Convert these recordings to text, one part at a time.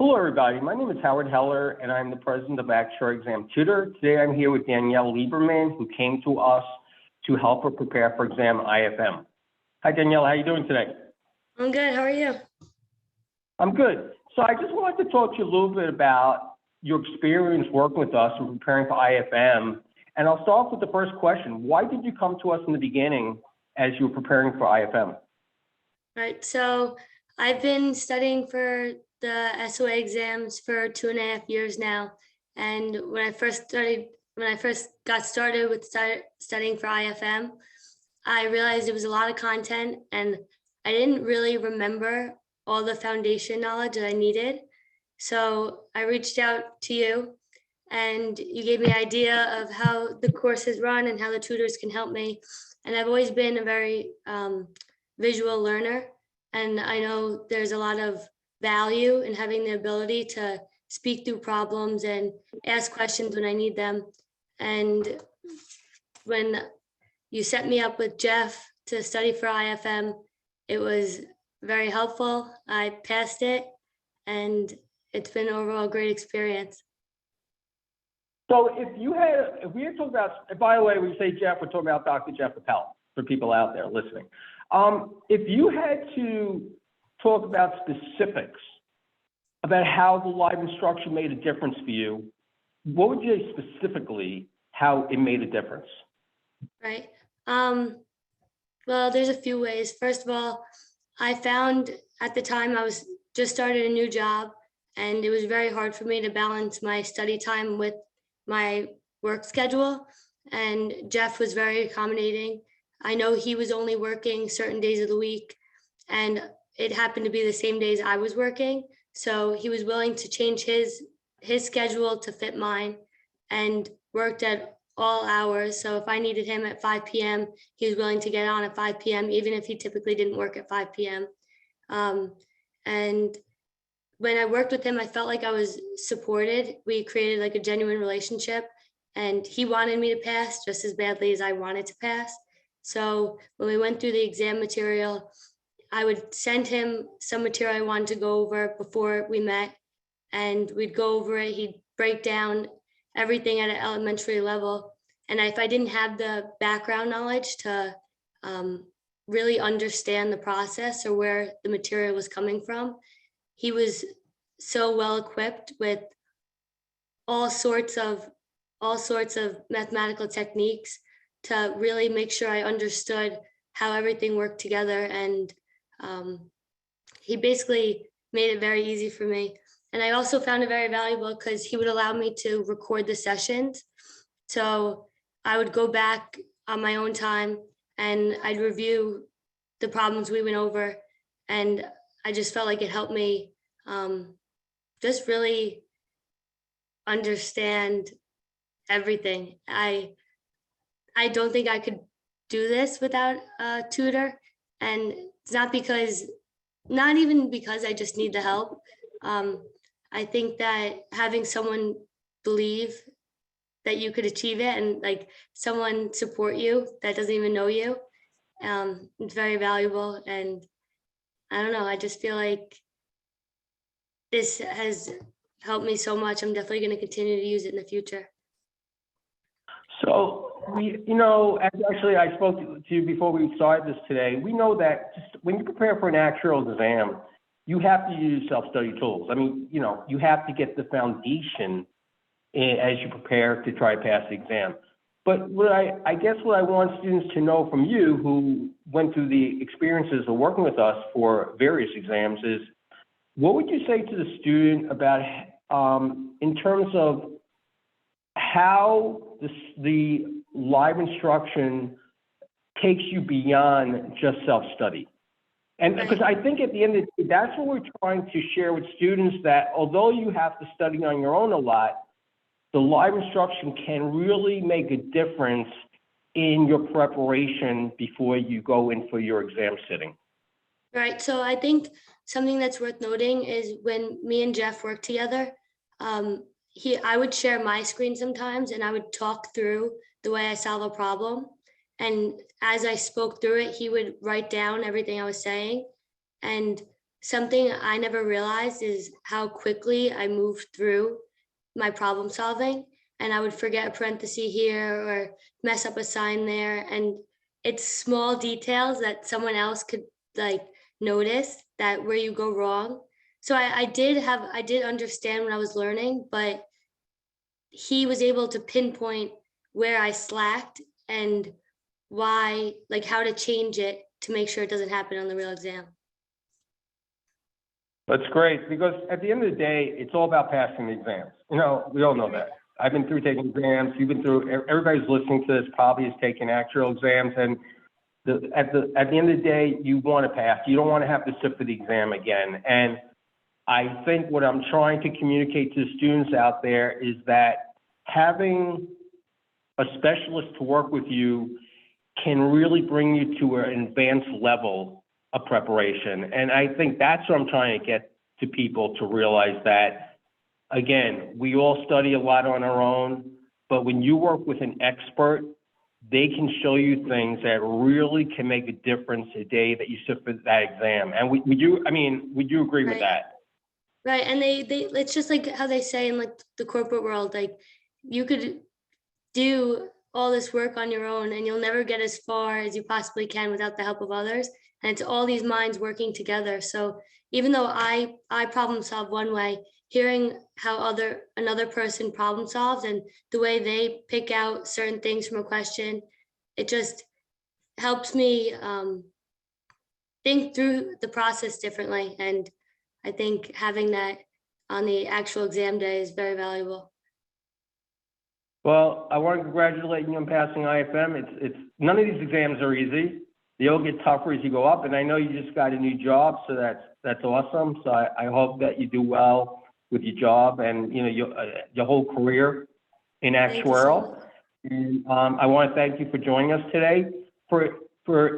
Hello, everybody. My name is Howard Heller, and I'm the president of ActuaryExamTutor. Today, I'm here with Danielle Lieberman, who came to us to help her prepare for Exam IFM. Hi, Danielle. How are you doing today? I'm good. How are you? I'm good. So I just wanted to talk to you a little bit about your experience working with us and preparing for IFM. And I'll start off with the first question. Why did you come to us in the beginning as you were preparing for IFM? Right. So I've been studying for the SOA exams for 2.5 years now. And when I first got started with studying for IFM, I realized it was a lot of content and I didn't really remember all the foundation knowledge that I needed. So I reached out to you and you gave me an idea of how the course is run and how the tutors can help me. And I've always been a very visual learner. And I know there's a lot of value in having the ability to speak through problems and ask questions when I need them. And when you set me up with Jeff to study for IFM, it was very helpful. I passed it and it's been an overall great experience. So if we had talked about, by the way, we say Jeff, we're talking about Dr. Jeff Appel for people out there listening. If you had to talk about specifics about how the live instruction made a difference for you, what would you say specifically how it made a difference? Right. Well, there's a few ways. First of all, I found at the time I was just started a new job and it was very hard for me to balance my study time with my work schedule. And Jeff was very accommodating. I know he was only working certain days of the week and it happened to be the same days I was working. So he was willing to change his schedule to fit mine and worked at all hours. So if I needed him at 5 p.m., he was willing to get on at 5 p.m., even if he typically didn't work at 5 p.m. And when I worked with him, I felt like I was supported. We created like a genuine relationship and he wanted me to pass just as badly as I wanted to pass. So when we went through the exam material, I would send him some material I wanted to go over before we met and we'd go over it. He'd break down everything at an elementary level. And if I didn't have the background knowledge to really understand the process or where the material was coming from, he was so well equipped with all sorts of mathematical techniques to really make sure I understood how everything worked together. And he basically made it very easy for me. And I also found it very valuable because he would allow me to record the sessions. So I would go back on my own time and I'd review the problems we went over. And I just felt like it helped me just really understand everything. I don't think I could do this without a tutor. And it's not even because I just need the help. I think that having someone believe that you could achieve it and like someone support you that doesn't even know you, it's very valuable. And I don't know, I just feel like this has helped me so much. I'm definitely going to continue to use it in the future. So, actually, I spoke to you before we started this today. We know that just when you prepare for an actual exam, you have to use self-study tools. I mean, you have to get the foundation as you prepare to try to pass the exam. But what I guess what I want students to know from you who went through the experiences of working with us for various exams is, what would you say to the student about in terms of how the live instruction takes you beyond just self-study? And because I think at the end of the day, that's what we're trying to share with students, that although you have to study on your own a lot, the live instruction can really make a difference in your preparation before you go in for your exam sitting. Right. So I think something that's worth noting is when me and Jeff worked together, I would share my screen sometimes and I would talk through the way I solve a problem. And as I spoke through it, he would write down everything I was saying. And something I never realized is how quickly I moved through my problem solving, and I would forget a parenthesis here or mess up a sign there. And it's small details that someone else could like notice that where you go wrong. So I did understand when I was learning, but he was able to pinpoint where I slacked and why, like how to change it to make sure it doesn't happen on the real exam. That's great, because at the end of the day, it's all about passing the exams. You know, we all know that. I've been through taking exams, you've been through, everybody's listening to this probably has taken actual exams, and at the end of the day, you want to pass. You don't want to have to sit for the exam again. And I think what I'm trying to communicate to the students out there is that having a specialist to work with you can really bring you to an advanced level of preparation. And I think that's what I'm trying to get to people to realize that, again, we all study a lot on our own, but when you work with an expert, they can show you things that really can make a difference the day that you sit for that exam. And we do, I mean, we do agree with Right. that. Right. And it's just like how they say in like the corporate world, like you could do all this work on your own and you'll never get as far as you possibly can without the help of others. And it's all these minds working together. So even though I problem solve one way, hearing how another person problem solves and the way they pick out certain things from a question, it just helps me think through the process differently. And I think having that on the actual exam day is very valuable. Well, I want to congratulate you on passing IFM. It's none of these exams are easy. They all get tougher as you go up, and I know you just got a new job, so that's awesome. So I hope that you do well with your job and your whole career in actuarial. And I want to thank you for joining us today. For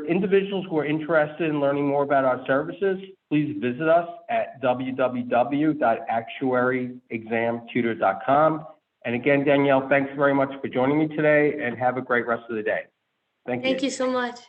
individuals who are interested in learning more about our services, please visit us at www.ActuaryExamTutor.com. And again, Danielle, thanks very much for joining me today, and have a great rest of the day. Thank you. Thank you so much.